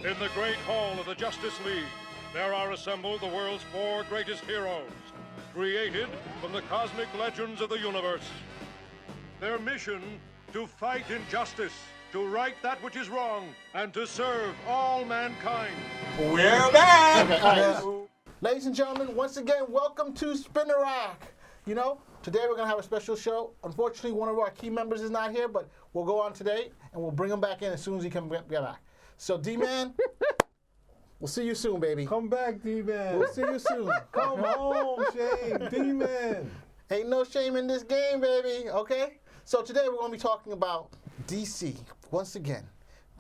In the great hall of the Justice League, there are assembled the world's 4 greatest heroes, created from the cosmic legends of the universe. Their mission, to fight injustice, to right that which is wrong, and to serve all mankind. We're back! Okay, ladies and gentlemen, once again, welcome to Spinner Rack. You know, today we're going to have a special show. Unfortunately, one of our key members is not here, but we'll go on today, and we'll bring him back in as soon as he can get back. So, D-Man, we'll see you soon, baby. Come back, D-Man. We'll see you soon. Come home, Shane. D-Man. Ain't no shame in this game, baby, okay? So today we're going to be talking about DC. Once again,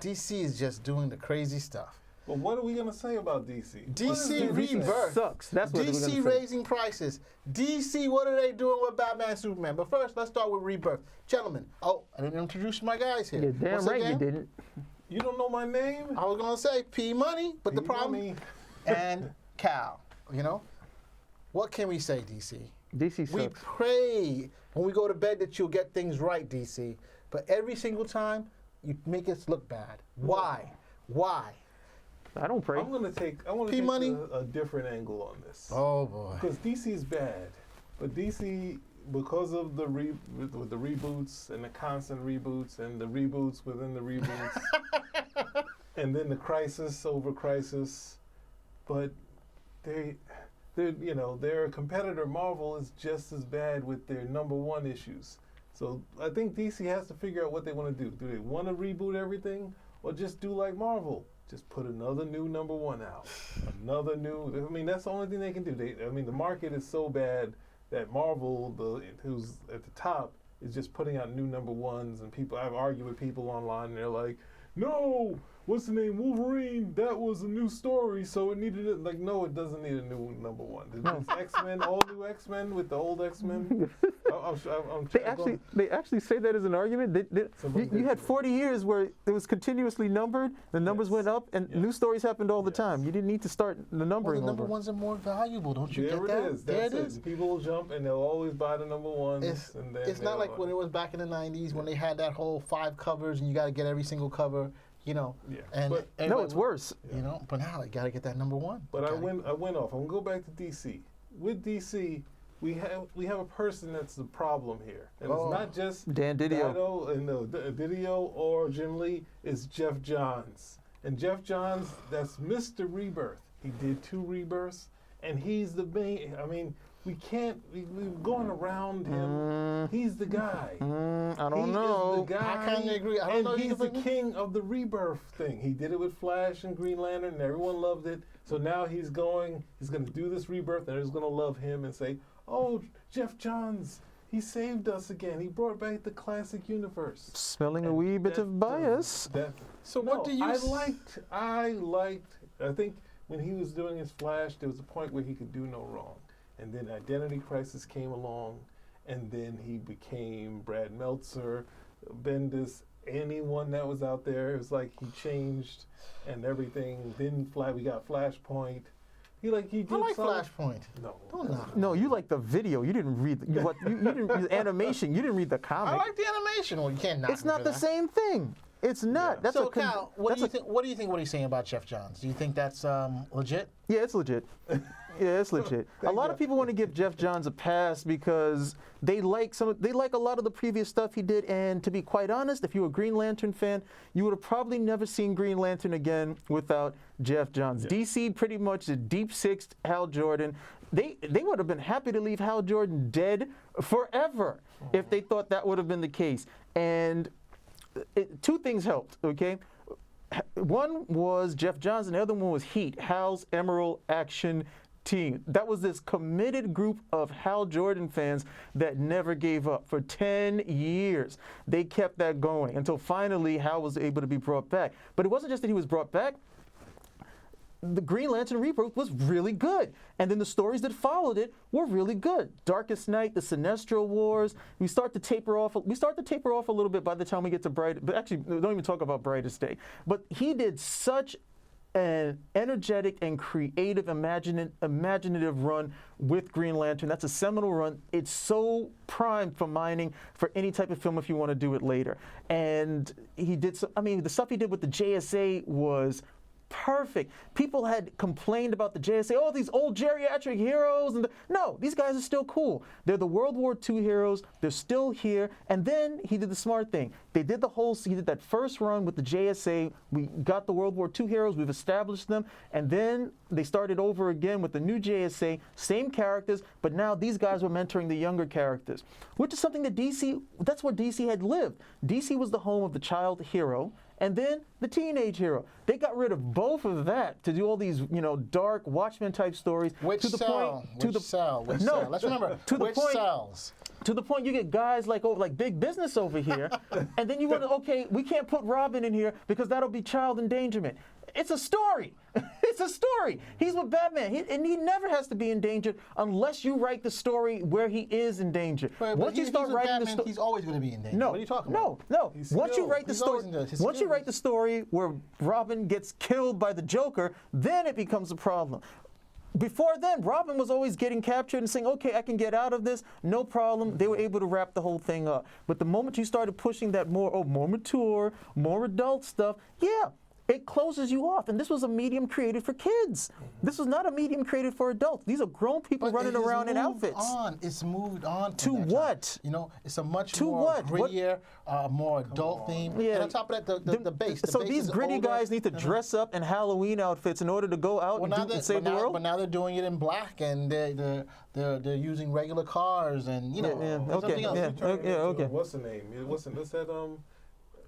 DC is just doing the crazy stuff. Well, what are we going to say about DC? DC Rebirth. Sucks. That's what DC we're gonna say. raising prices. DC, what are they doing with Batman and Superman? But first, let's start with Rebirth. Gentlemen, I didn't introduce my guys here. You're damn Once right again, you didn't. You don't know my name? I was going to say P Money, but the problem... P-Money. And Cal, you know? What can we say, DC? DC sucks. We pray when we go to bed that you'll get things right, DC. But every single time, you make us look bad. Why? Why? I don't pray. I want to take P-Money? a different angle on this. Oh, boy. Because DC is bad. But DC, because of the with the reboots and the constant reboots and the reboots within the reboots, and then the crisis over crisis, but their competitor Marvel is just as bad with their #1 issues. So I think DC has to figure out what they want to do. Do they want to reboot everything, or just do like Marvel? Just put another new #1 out. Another new. I mean, that's the only thing they can do. The market is so bad that Marvel, who's at the top, is just putting out new #1s, and people. I've argued with people online, and they're like, "No, what's the name? Wolverine. That was a new story, so it needed it." Like, no, it doesn't need a new #1. It's X-Men, all new X-Men with the old X-Men. They actually say that as an argument. You had 40 years where it was continuously numbered. The numbers went up, and new stories happened all the time. You didn't need to start the numbering Well, the over. #1s are more valuable, don't you There get that? it is. There That's it is. People will jump, and they'll always buy the #1s. It's not like when it was back in the 90s when they had that whole 5 covers, and you got to get every single cover, you know. Yeah. And But- No, it's worse. You know, but now you got to get that #1. But Okay. I went off. I'm gonna go back to DC. With DC, we have a person that's the problem here, and Oh. it's not just Dan Didio. Didio or Jim Lee. It's Geoff Johns, and Geoff Johns, that's Mr. Rebirth. He did 2 rebirths, and he's the main. I mean, we're going around him. He's the guy. I don't He know. is the guy. I kinda agree. I don't and know he's either, the but- king of the rebirth thing. He did it with Flash and Green Lantern, and everyone loved it. So now he's going to do this rebirth, and everyone's going to love him and say, "Oh, Geoff Johns, he saved us again. He brought back the classic universe." Smelling a wee bit of bias. So what do you I think when he was doing his Flash, there was a point where he could do no wrong. And then Identity Crisis came along, and then he became Brad Meltzer, Bendis, anyone that was out there. It was like he changed and everything. Then we got Flashpoint. He did I like some- Flashpoint. No. Don't knock. No, you like the video. You didn't read you didn't read the animation. You didn't read the comic. I like the animation. Well, you can't knock It's me not for the that. same thing. It's not. Yeah. That's So, a con- Cal, what do that's you think? What do you think? What he's saying about Geoff Johns? Do you think that's legit? Yeah, it's legit. Yeah, it's legit. A lot of people want to give Geoff Johns a pass because they like a lot of the previous stuff he did. And to be quite honest, if you were a Green Lantern fan, you would have probably never seen Green Lantern again without Geoff Johns. Yeah. DC pretty much deep sixed Hal Jordan. They would have been happy to leave Hal Jordan dead forever if they thought that would have been the case. And 2 things helped. Okay. One was Geoff Johns, and the other one was Heat, Hal's Emerald Action Team. That was this committed group of Hal Jordan fans that never gave up. For 10 years, they kept that going until finally Hal was able to be brought back. But it wasn't just that he was brought back. The Green Lantern Rebirth was really good. And then the stories that followed it were really good. Darkest Night, the Sinestro Wars. We start to taper off a little bit by the time we get to but actually, don't even talk about Brightest Day. But he did such an energetic and creative, imaginative run with Green Lantern. That's a seminal run. It's so primed for mining for any type of film if you want to do it later. And he did the stuff he did with the JSA was perfect. People had complained about the JSA, oh, these old geriatric heroes. No, these guys are still cool. They're the World War II heroes. They're still here. And then he did the smart thing. He did that first run with the JSA. We got the World War II heroes. We've established them. And then they started over again with the new JSA, same characters, but now these guys were mentoring the younger characters, which is something that that's where DC had lived. DC was the home of the child hero and then the teenage hero. They got rid of both of that to do all these, dark Watchmen type stories. Which to the sell? Point, Which sell? Which no, sell? Let's remember, to the which point, sells? To the point you get guys like big business over here, and then you want to, okay, we can't put Robin in here because that'll be child endangerment. It's a story. It's a story. He's with Batman, and he never has to be endangered unless you write the story where he is in danger. Once you start writing the story, he's always going to be in danger. No, what are you talking about? No. Once you write the story where Robin gets killed by the Joker, then it becomes a problem. Before then, Robin was always getting captured and saying, okay, I can get out of this, no problem. They were able to wrap the whole thing up. But the moment you started pushing that more mature, more adult stuff, yeah, it closes you off. And this was a medium created for kids. This was not a medium created for adults. These are grown people running around in outfits. It's moved on. To what? It's a much more grittier, more adult theme. Yeah. And on top of that, the base. So these gritty guys need to dress up in Halloween outfits in order to go out and save the world? But now they're doing it in black, and they're using regular cars, and something else. Okay. What's the name? What's that?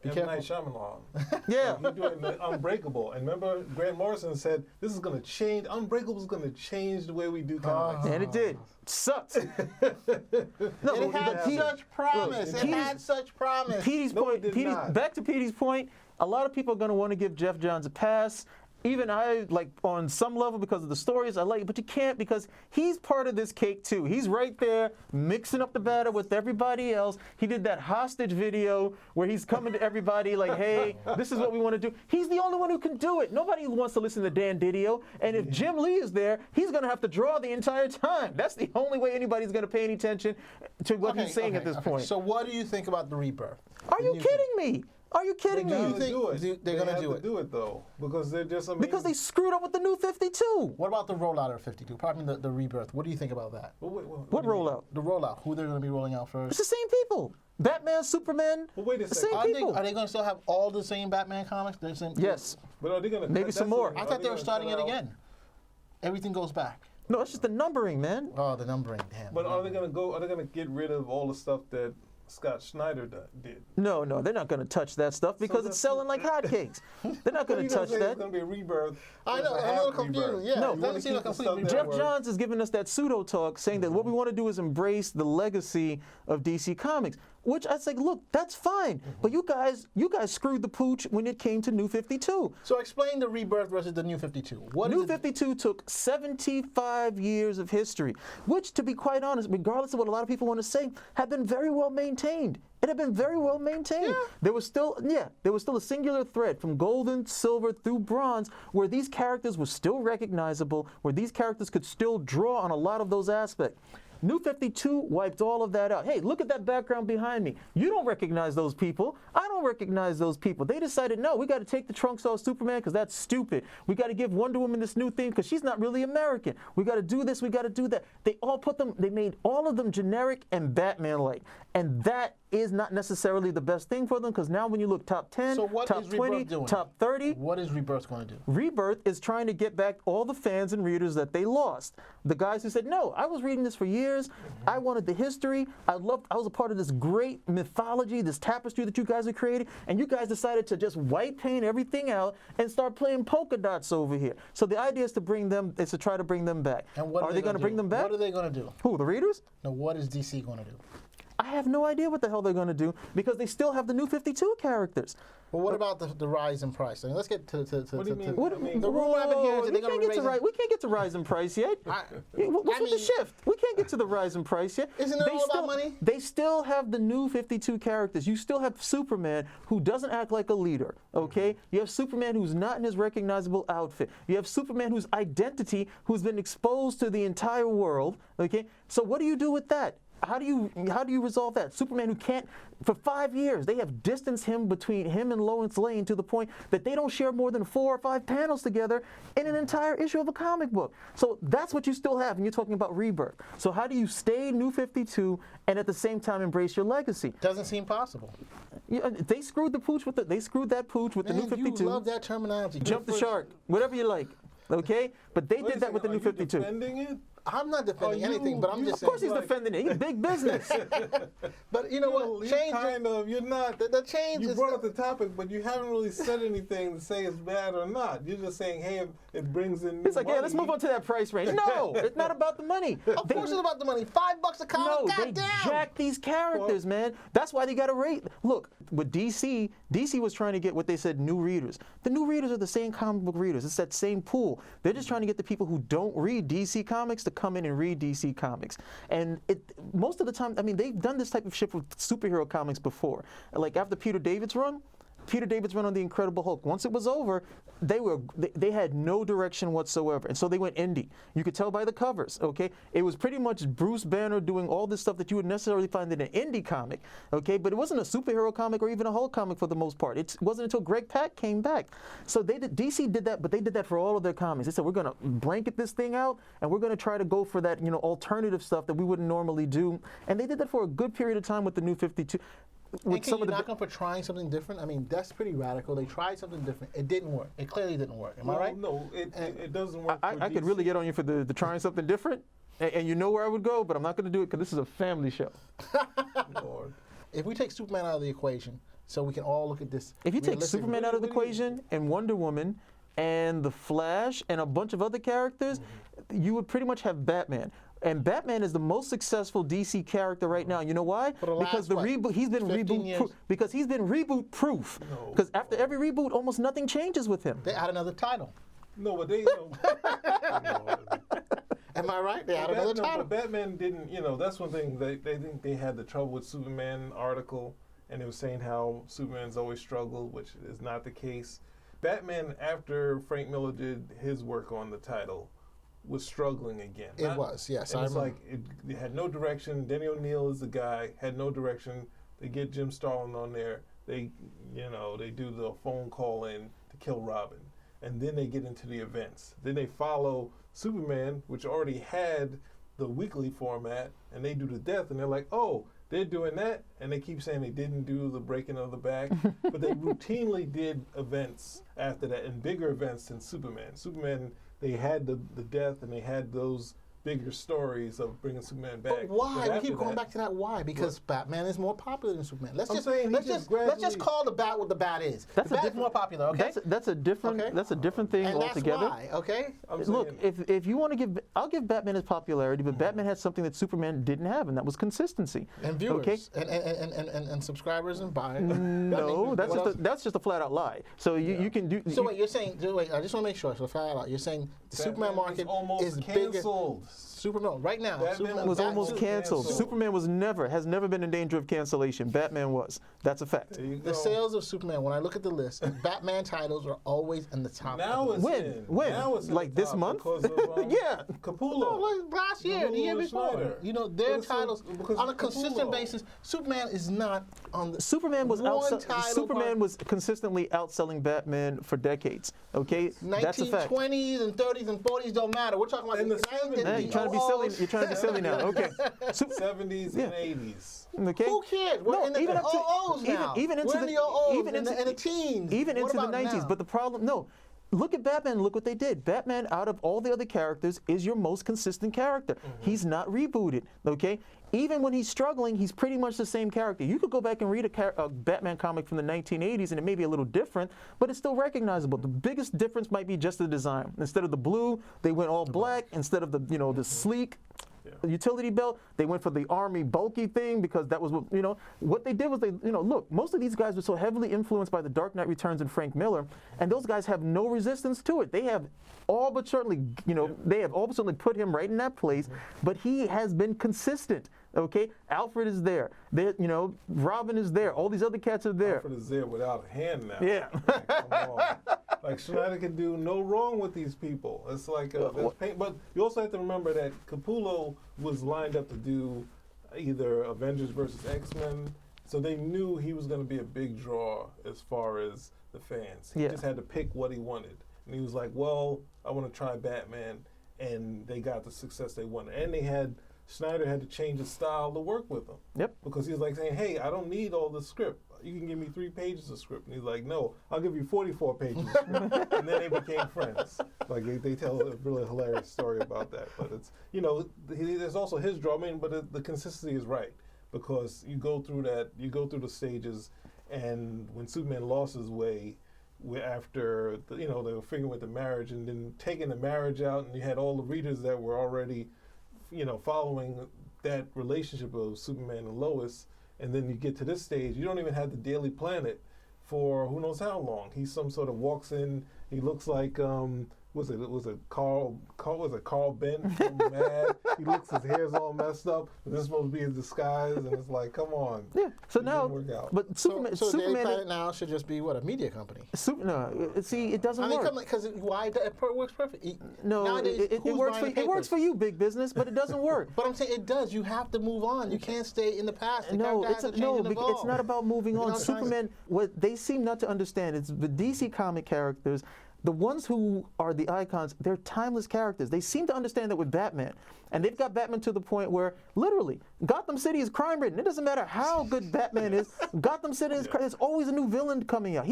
M. Night Shyamalan. Yeah. He's doing the Unbreakable. And remember, Grant Morrison said, this is going to change, Unbreakable is going to change the way we do comics. And it did. Sucks. No, it had such promise. It had such promise. Back to Petey's point, a lot of people are going to want to give Geoff Johns a pass. Even I, on some level, because of the stories, I like it, but you can't because he's part of this cake too. He's right there mixing up the batter with everybody else. He did that hostage video where he's coming to everybody like, hey, this is what we want to do. He's the only one who can do it. Nobody wants to listen to Dan Didio. And if Jim Lee is there, he's going to have to draw the entire time. That's the only way anybody's going to pay any attention to what he's saying at this point. So what do you think about the Rebirth? Are you kidding me? Are you kidding me? They're going to do it though, because they're just. Because they screwed up with the new 52. What about the rollout of 52? Probably the Rebirth. What do you think about that? What rollout? The rollout. Who they're going to be rolling out first? It's the same people. Batman, Superman. Well, wait a the second. same people. Are they going to still have all the same Batman comics? Yes. But are they going to maybe some more? I thought they were starting it again. Everything goes back. No, it's just the numbering, man. Oh, the numbering. Damn. But are they going to get rid of all the stuff that Scott Snyder did? No, they're not going to touch that stuff because it's selling like hotcakes. They're not going to touch that. It's going to be a rebirth. I know, I'm a little confused. Yeah, no, it doesn't seem like a complete rebirth. Geoff Johns is giving us that pseudo talk saying that what we want to do is embrace the legacy of DC Comics, which I say, look, that's fine. But you guys screwed the pooch when it came to New 52. So explain the Rebirth versus the New 52. New 52 took 75 years of history, which, to be quite honest, regardless of what a lot of people want to say, have been very well maintained. It had been very well maintained. Yeah. There was still a singular thread from golden, silver, through bronze, where these characters were still recognizable, where these characters could still draw on a lot of those aspects. New 52 wiped all of that out. Hey, look at that background behind me. You don't recognize those people. I don't recognize those people. They decided, no, we got to take the trunks off Superman because that's stupid. We got to give Wonder Woman this new thing because she's not really American. We got to do this, we got to do that. They made all of them generic and Batman-like. And that is not necessarily the best thing for them because now when you look top 10, top 20, top 30. What is Rebirth going to do? Rebirth is trying to get back all the fans and readers that they lost. The guys who said, no, I was reading this for years. I wanted the history. I was a part of this great mythology, this tapestry that you guys are creating, and you guys decided to just white paint everything out and start playing polka dots over here. So the idea is to try to bring them back. And what are they going to bring them back? What are they going to do? Who, the readers? No, what is DC going to do? I have no idea what the hell they're going to do because they still have the New 52 characters. But what about the rise in price? I mean, let's get to what do you mean? The rumor I've been hearing is we can't get to rise in price yet. What's with the shift? We can't get to the rise in price yet. Isn't it all about money? They still have the New 52 characters. You still have Superman who doesn't act like a leader, okay? You have Superman who's not in his recognizable outfit. You have Superman whose identity who's been exposed to the entire world, okay? So what do you do with that? How do you resolve that? Superman who can't, for 5 years, they have distanced him between him and Lois Lane to the point that they don't share more than 4 or 5 panels together in an entire issue of a comic book. So that's what you still have, and you're talking about Rebirth. So how do you stay New 52 and at the same time embrace your legacy? Doesn't seem possible. Yeah, they screwed that pooch with the New 52. You love that terminology. Jump the shark, whatever you like. Okay, but they did that with the New 52. Defending it? I'm not defending anything, but I'm just Of saying. course he's defending it. He's big business. But you know what? Change. You're not. The change You is. brought up the topic, but you haven't really said anything to say it's bad or not. You're just saying, hey, it brings in. It's like, money. yeah, let's move on to that price range. No, it's not about the money. Of course, it's about the money. $5 a comic. No, they Goddamn. jack these characters, man. That's why they got to rate. Look, with DC was trying to get what they said new readers. The new readers are the same comic book readers. It's that same pool. They're just trying to get the people who don't read DC comics to come in and read DC comics. And most of the time, I mean, they've done this type of shit with superhero comics before. Like after Peter David's run on the Incredible Hulk. Once it was over, they had no direction whatsoever, and so they went indie. You could tell by the covers. Okay, it was pretty much Bruce Banner doing all this stuff that you would necessarily find in an indie comic. Okay, but it wasn't a superhero comic or even a Hulk comic for the most part. It wasn't until Greg Pak came back. So DC did that, but they did that for all of their comics. They said we're gonna blanket this thing out, and we're gonna try to go for that alternative stuff that we wouldn't normally do. And they did that for a good period of time with the New 52. And can you knock them for trying something different? I mean, that's pretty radical. They tried something different. It didn't work. It clearly didn't work. Am I right? No, it doesn't work. I could really get on you for the trying something different, and you know where I would go, but I'm not going to do it because this is a family show. Lord. If we take Superman out of the equation, so we can all look at this. If you take Superman out of the equation and Wonder Woman and the Flash and a bunch of other characters, you would pretty much have Batman. And Batman is the most successful DC character right now. You know why? Because he's been reboot proof. Because he's been reboot proof. Because after every reboot, almost nothing changes with him. They add another title. No, but they. Am I right? They add another title. But Batman didn't. That's one thing. They think they had the trouble with Superman article, and it was saying how Superman's always struggled, which is not the case. Batman, after Frank Miller did his work on the title, was struggling again. It was, yes. And it's like it had no direction. Denny O'Neil is the guy, had no direction. They get Jim Starlin on there. They do the phone call in to kill Robin. And then they get into the events. Then they follow Superman, which already had the weekly format, and they do the death, and they're like, oh, they're doing that, and they keep saying they didn't do the breaking of the back, but they routinely did events after that, and bigger events than Superman. Superman, they had the death, and they had those bigger stories of bringing Superman back. But why? We keep going back to that. Why? Because Batman is more popular than Superman. Let's just call the bat what the bat is. The bat is more popular. Okay. That's a different thing and altogether. That's why. Okay. Look, if you want to give, I'll give Batman his popularity, but Batman had something that Superman didn't have, and that was consistency. And viewers. And subscribers and buyers. No, that's just a flat out lie. So you can do. So wait, you're saying? Wait, I just want to make sure. So flat out, you're saying the Superman market is canceled. Superman right now. Superman was almost canceled. Superman has never been in danger of cancellation. Batman was. That's a fact. The sales of Superman, when I look at the list, Batman titles are always in the top. Now it's when? Now it's like this month? Yeah. Capullo. No, like last year, the year before. Schneider. Their titles on a consistent basis. Superman is not on the. Superman was consistently outselling Batman for decades. Okay, that's a fact. 1920s and 30s and 40s don't matter. We're talking about in the 70s. You're trying to be silly. You're trying to be silly now. Okay. 70s and 80s. Okay. Who cares? We're in the OOs now. Even into the teens. Even into the 90s. Now? But the problem, look at Batman. Look what they did. Batman, out of all the other characters, is your most consistent character. He's not rebooted. Okay. Even when he's struggling, he's pretty much the same character. You could go back and read a Batman comic from the 1980s, and it may be a little different, but it's still recognizable. The biggest difference might be just the design. Instead of the blue, they went all black. Instead of the sleek utility belt, they went for the army bulky thing because that was what they did was look, most of these guys were so heavily influenced by the Dark Knight Returns and Frank Miller, and those guys have no resistance to it. They have all but certainly put him right in that place, but he has been consistent. Okay, Alfred is there. Robin is there. All these other cats are there. Alfred is there without a hand now. Yeah. Like, come on. Like Schneider can do no wrong with these people. It's like, but you also have to remember that Capullo was lined up to do either Avengers versus X-Men. So they knew he was going to be a big draw as far as the fans. He just had to pick what he wanted. And he was like, well, I want to try Batman. And they got the success they wanted. And Snyder had to change his style to work with him. Yep. Because he was like saying, hey, I don't need all the script. You can give me 3 pages of script. And he's like, no, I'll give you 44 pages of script. And then they became friends. Like, they tell a really hilarious story about that. But it's, there's also his draw. I mean, but the consistency is right. Because you go through the stages, and when Superman lost his way, after they were figuring with the marriage, and then taking the marriage out, and you had all the readers that were already, following that relationship of Superman and Lois, and then you get to this stage, you don't even have the Daily Planet for who knows how long. He some sort of walks in, he looks like was it Carl Bent from Mad? He looks, his hair's all messed up. This is supposed to be his disguise, and it's like, come on. Yeah. So it now, didn't work out. but So Superman Daily now should just be what, a media company? See, it doesn't work. Because why? It works perfect. No, Nowadays, it who's works. buying It works for you, big business, but it doesn't work. But I'm saying it does. You have to move on. You can't stay in the past. The No, character has to change and evolve. it's not about moving You know on. what I'm trying to Superman, what they seem not to understand is the DC comic characters, the ones who are the icons, they're timeless characters. They seem to understand that with Batman. And they've got Batman to the point where, literally, Gotham City is crime-ridden. It doesn't matter how good Batman is. Gotham City is there's always a new villain coming out.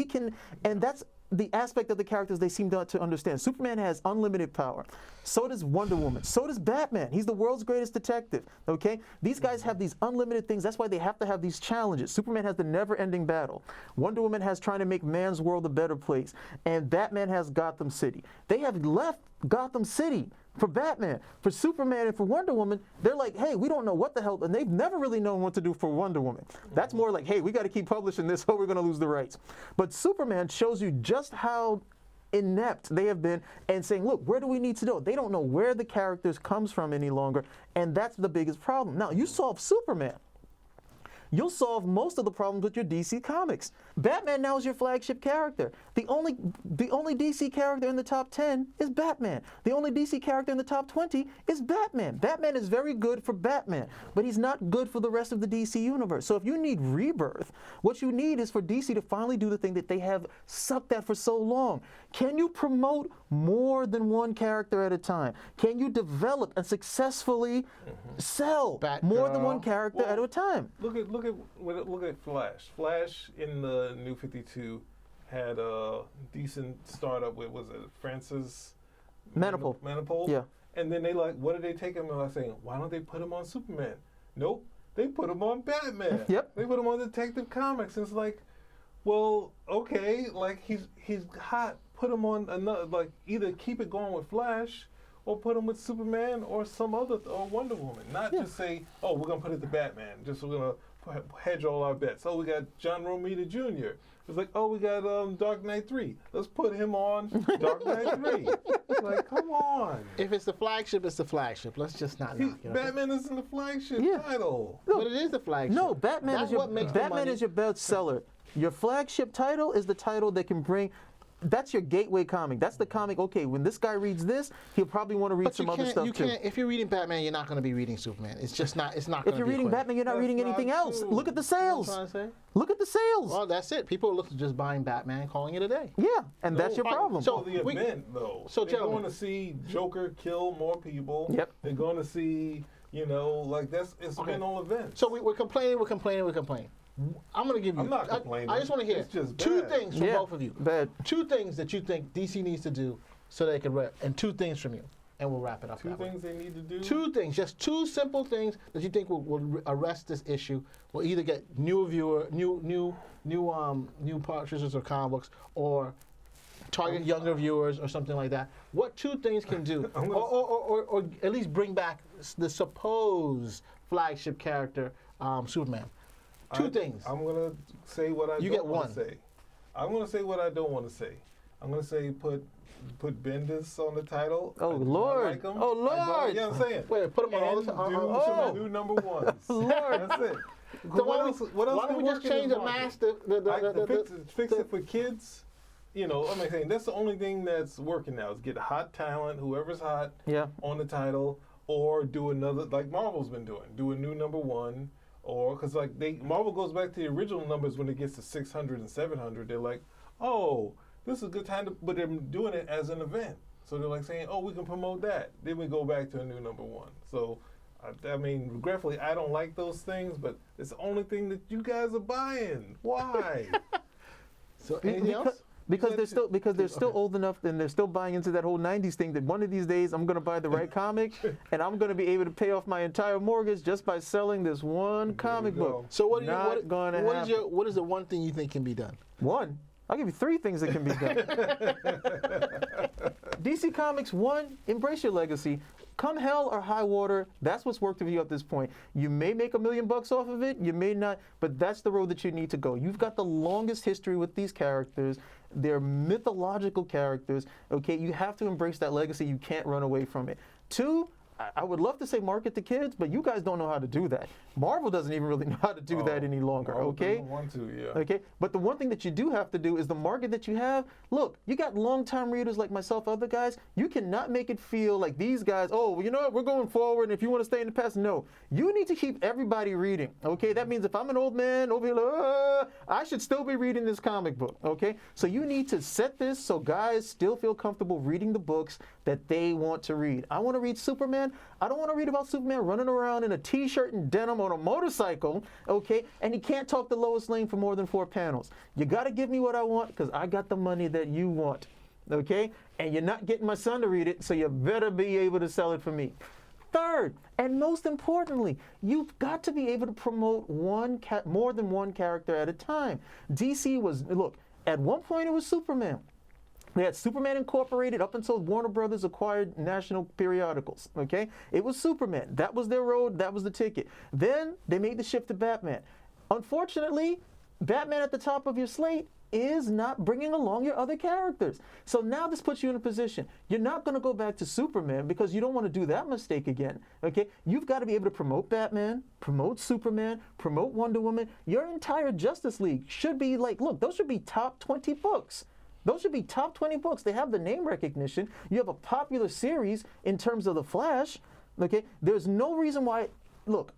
And that's the aspect of the characters they seem not to understand. Superman has unlimited power. So does Wonder Woman. So does Batman. He's the world's greatest detective, okay? These guys have these unlimited things. That's why they have to have these challenges. Superman has the never-ending battle. Wonder Woman has trying to make man's world a better place. And Batman has Gotham City. They have left Gotham City for Batman. For Superman and for Wonder Woman, they're like, hey, we don't know what the hell, and they've never really known what to do for Wonder Woman. That's more like, hey, we got to keep publishing this or we're going to lose the rights. But Superman shows you just how inept they have been and saying, look, where do we need to go? They don't know where the characters comes from any longer, and that's the biggest problem. Now, you solve Superman. You'll solve most of the problems with your DC comics. Batman now is your flagship character. The only DC character in the top 10 is Batman. The only DC character in the top 20 is Batman. Batman is very good for Batman, but he's not good for the rest of the DC universe. So if you need Rebirth, what you need is for DC to finally do the thing that they have sucked at for so long. Can you promote more than one character at a time? Can you develop and successfully sell more than one character at a time? Look at Flash. Flash in the New 52 had a decent startup with, was it Francis Manapul? Yeah. And then what did they take him and saying, why don't they put him on Superman? Nope. They put him on Batman. Yep. They put him on Detective Comics. And it's like, well, okay, like he's hot. Put him on another, either keep it going with Flash or put him with Superman or some other, or Wonder Woman. Not just say, oh, we're going to put it to Batman. Just we're going to hedge all our bets. Oh, we got John Romita Jr. It's like, oh, we got Dark Knight 3. Let's put him on Dark Knight 3. Like, come on. If it's the flagship, it's the flagship. Let's just not knock it. Batman isn't the flagship title. But it is the flagship. No, Batman is your best seller. Your flagship title is the title that can bring. That's your gateway comic. That's the comic. Okay, when this guy reads this, he'll probably want to read some other stuff too. If you're reading Batman, you're not going to be reading Superman. It's just not. It's not. If you're reading Batman, you're not reading anything else. Look at the sales. You know what I'm trying to say? Look at the sales. Well, that's it. People are just buying Batman, calling it a day. Yeah, and that's your problem. So the event, though. So they're going to see Joker kill more people. Yep. They're going to see, it's been all events. So we're complaining. I'm going to give you. I'm not complaining. I just want to hear It's just two bad. things from both of you. Bad. Two things that you think DC needs to do so they can rep, and two things from you, and we'll wrap it up. Two things they need to do. Two things, just two simple things that you think will arrest this issue. Will either get new purchasers of comic books, or target younger viewers, or something like that. What two things can do, or at least bring back the supposed flagship character, Superman? Two things. I'm gonna say what I don't want to say. I'm gonna say what I don't want to say. I'm gonna say put Bendis on the title. Oh Lord! Like him. Oh Lord! You know what I'm saying? Wait, put him on all the time. Do some new number ones. Lord! That's it. So What else why don't we just change the mask? master? Fix it for kids. I'm saying that's the only thing that's working now is get hot talent, whoever's hot, on the title, or do another like Marvel's been doing. Do a new number one, or because like Marvel goes back to the original numbers when it gets to 600 and 700. They're like, oh, this is a good time to, but they're doing it as an event. So they're like saying, oh, we can promote that. Then we go back to a new number one. So, I mean, regretfully, I don't like those things, but it's the only thing that you guys are buying. Why? So anything else? Because they're still old enough and they're still buying into that whole 90s thing that one of these days I'm going to buy the right comic and I'm going to be able to pay off my entire mortgage just by selling this one comic book. So what is the one thing you think can be done? One? I'll give you 3 things that can be done. DC Comics, 1, embrace your legacy. Come hell or high water, that's what's worked for you at this point. You may make $1 million off of it, you may not, but that's the road that you need to go. You've got the longest history with these characters. They're mythological characters, okay? You have to embrace that legacy. You can't run away from it. 2, I would love to say market to kids, but you guys don't know how to do that. Marvel doesn't even really know how to do that any longer, okay? Doesn't want to, yeah. Okay, but the one thing that you do have to do is the market that you have. Look, you got long-time readers like myself, other guys. You cannot make it feel like these guys, oh, well, you know what, we're going forward, and if you want to stay in the past, no. You need to keep everybody reading, okay? That means if I'm an old man over here, I should still be reading this comic book, okay? So you need to set this so guys still feel comfortable reading the books that they want to read. I want to read Superman. I don't want to read about Superman running around in a t-shirt and denim on a motorcycle, okay, and he can't talk to Lois Lane for more than 4 panels. You got to give me what I want because I got the money that you want, okay? And you're not getting my son to read it, so you better be able to sell it for me. 3rd, and most importantly, you've got to be able to promote more than one character at a time. DC was, look, at one point it was Superman. They had Superman Incorporated up until Warner Brothers acquired national periodicals, okay? It was Superman. That was their road. That was the ticket. Then they made the shift to Batman. Unfortunately, Batman at the top of your slate is not bringing along your other characters. So now this puts you in a position. You're not going to go back to Superman because you don't want to do that mistake again, okay? You've got to be able to promote Batman, promote Superman, promote Wonder Woman. Your entire Justice League should be like, look, those should be top 20 books. Those should be top 20 books. They have the name recognition. You have a popular series in terms of The Flash. Okay, there's no reason why. Look,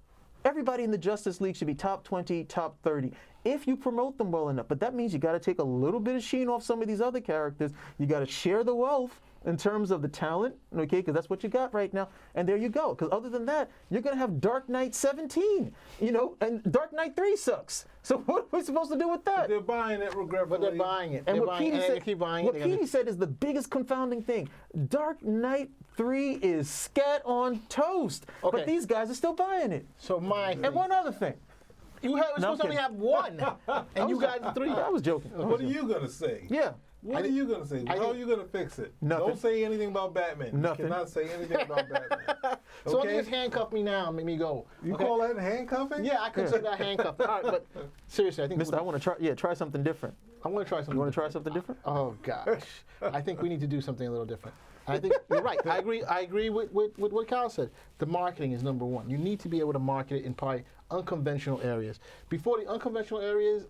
everybody in the Justice League should be top 20, top 30. If you promote them well enough. But that means you got to take a little bit of sheen off some of these other characters. You got to share the wealth in terms of the talent, okay, because that's what you got right now. And there you go. Because other than that, you're going to have Dark Knight 17, you know, and Dark Knight 3 sucks. So what are we supposed to do with that? But they're buying it regretfully. But they're buying it. And They're what buying Petey it, said, and they keep buying what it. Petey said is the biggest confounding thing. Dark Knight 3 is scat on toast. Okay. But these guys are still buying it. So my And one other thing. you have, we're No, I'm supposed to only have one, and you guys are 3. I was joking. What are you going to say? Yeah. What are you going to say? How are you going to fix it? Nothing. Don't say anything about Batman. Nothing. You cannot say anything about Batman. So Okay? just handcuff me now and make me go. You okay? call that handcuffing? Yeah, I consider that handcuffed. All right, but seriously, I think Mister, I want to try something different. I want to try something. You want to different. try something different? Oh gosh, I think we need to do something a little different. I think you're right. I agree with what Kyle said. The marketing is number one. You need to be able to market it in probably unconventional areas. Before the unconventional areas,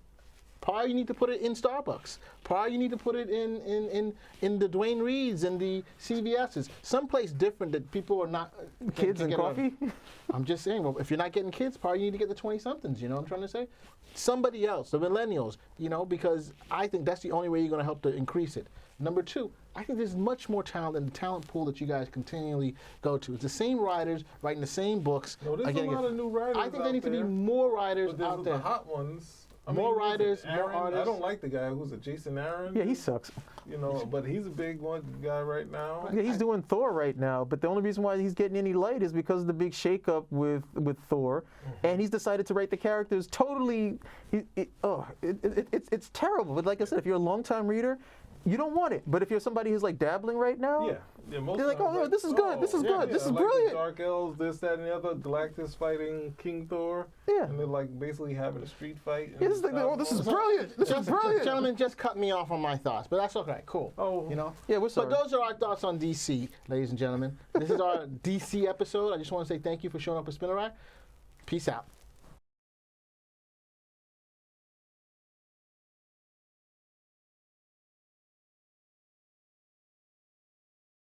probably you need to put it in Starbucks. Probably you need to put it in the Dwayne Reeds and the CVS's. Someplace different that people are not Kids can and get coffee? I'm just saying, well, if you're not getting kids, probably you need to get the 20-somethings, you know what I'm trying to say? Somebody else, the millennials, you know, because I think that's the only way you're going to help to increase it. Number 2, I think there's much more talent in the talent pool that you guys continually go to. It's the same writers writing the same books. No, there's a lot of new writers I think there out need to be there, more writers but there's out there. the hot ones. More writers, more Aaron, artists. I don't like the guy who's a Jason Aaron. Yeah, he sucks. You know, but he's a big one guy right now. Yeah, he's doing Thor right now, but the only reason why he's getting any light is because of the big shakeup with Thor, and he's decided to write the characters totally. It's terrible. But like I said, if you're a longtime reader, you don't want it. But if you're somebody who's like dabbling right now, Yeah, most they're like, times, oh, this is good. This is good. This I is like brilliant. The Dark Elves, this, that, and the other. Galactus fighting King Thor. Yeah. And they're like basically having a street fight. Yeah, this is like, oh, this is brilliant. This is brilliant. Gentlemen, just cut me off on my thoughts, but that's okay. Cool. Oh. You know? Yeah, we're sorry. But those are our thoughts on DC, ladies and gentlemen. This is our DC episode. I just want to say thank you for showing up at Spinner Rack. Peace out.